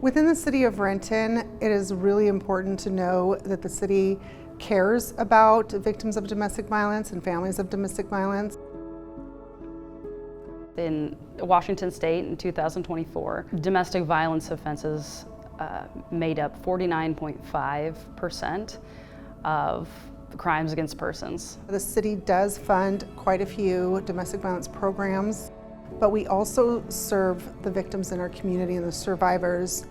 Within the city of Renton, it is really important to know that the city cares about victims of domestic violence and families of domestic violence. In Washington State in 2024, domestic violence offenses made up 49.5% of crimes against persons. The city does fund quite a few domestic violence programs, but we also serve the victims in our community and the survivors.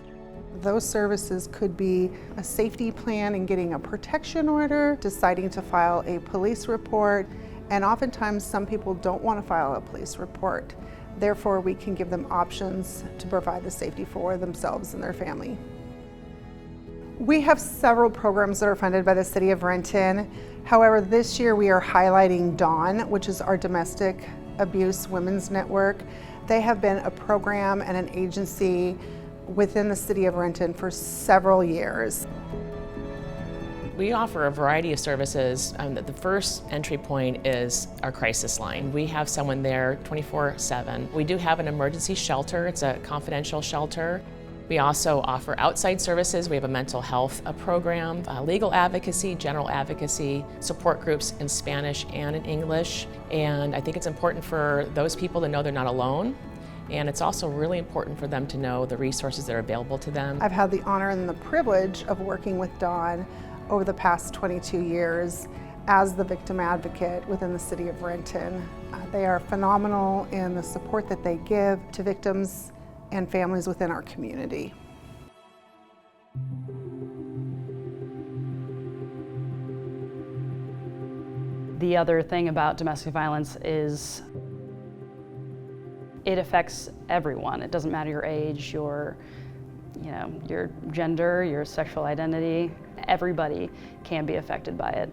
Those services could be a safety plan in getting a protection order, deciding to file a police report, and oftentimes some people don't want to file a police report. Therefore, we can give them options to provide the safety for themselves and their family. We have several programs that are funded by the city of Renton. However, this year we are highlighting DAWN, which is our Domestic Abuse Women's Network. They have been a program and an agency within the city of Renton for several years. We offer a variety of services. The first entry point is our crisis line. We have someone there 24/7. We do have an emergency shelter. It's a confidential shelter. We also offer outside services. We have a mental health program, legal advocacy, general advocacy, support groups in Spanish and in English. And I think it's important for those people to know they're not alone. And it's also really important for them to know the resources that are available to them. I've had the honor and the privilege of working with Dawn over the past 22 years as the victim advocate within the city of Renton. They are phenomenal in the support that they give to victims and families within our community. The other thing about domestic violence is it affects everyone. It doesn't matter your age, your gender, your sexual identity. Everybody can be affected by it.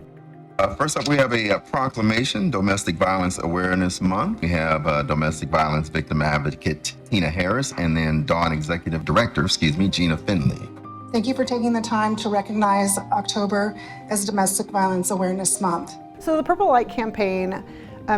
First up, we have a proclamation, Domestic Violence Awareness Month. We have Domestic Violence Victim Advocate Tina Harris and then Dawn Executive Director, Gina Finley. Thank you for taking the time to recognize October as Domestic Violence Awareness Month. So the Purple Light campaign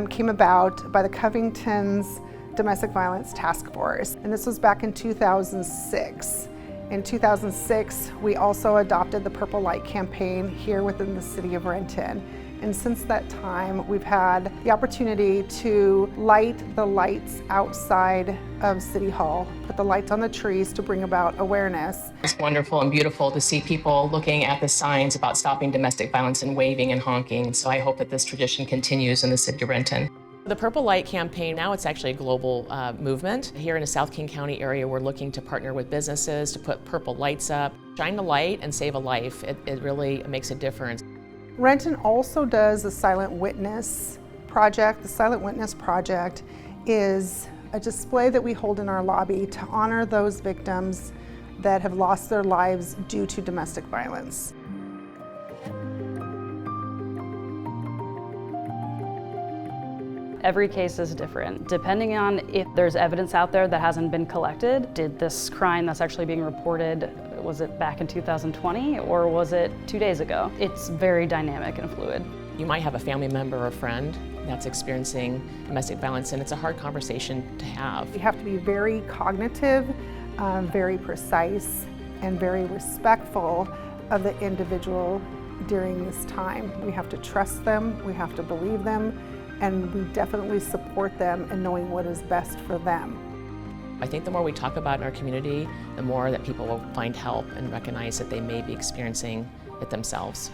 came about by the Covington's Domestic Violence Task Force, and this was back in 2006. In 2006, we also adopted the Purple Light campaign here within the city of Renton. And since that time, we've had the opportunity to light the lights outside of City Hall, put the lights on the trees to bring about awareness. It's wonderful and beautiful to see people looking at the signs about stopping domestic violence and waving and honking. So I hope that this tradition continues in the city of Renton. The Purple Light campaign, now it's actually a global movement. Here in the South King County area, we're looking to partner with businesses to put purple lights up. Shine the light and save a life. It really makes a difference. Renton also does the Silent Witness Project. The Silent Witness Project is a display that we hold in our lobby to honor those victims that have lost their lives due to domestic violence. Every case is different, depending on if there's evidence out there that hasn't been collected. Did this crime that's actually being reported, was it back in 2020 or was it 2 days ago? It's very dynamic and fluid. You might have a family member or friend that's experiencing domestic violence, and it's a hard conversation to have. We have to be very cognitive, very precise, and very respectful of the individual during this time. We have to trust them, we have to believe them, and we definitely support them in knowing what is best for them. I think the more we talk about it in our community, the more that people will find help and recognize that they may be experiencing it themselves.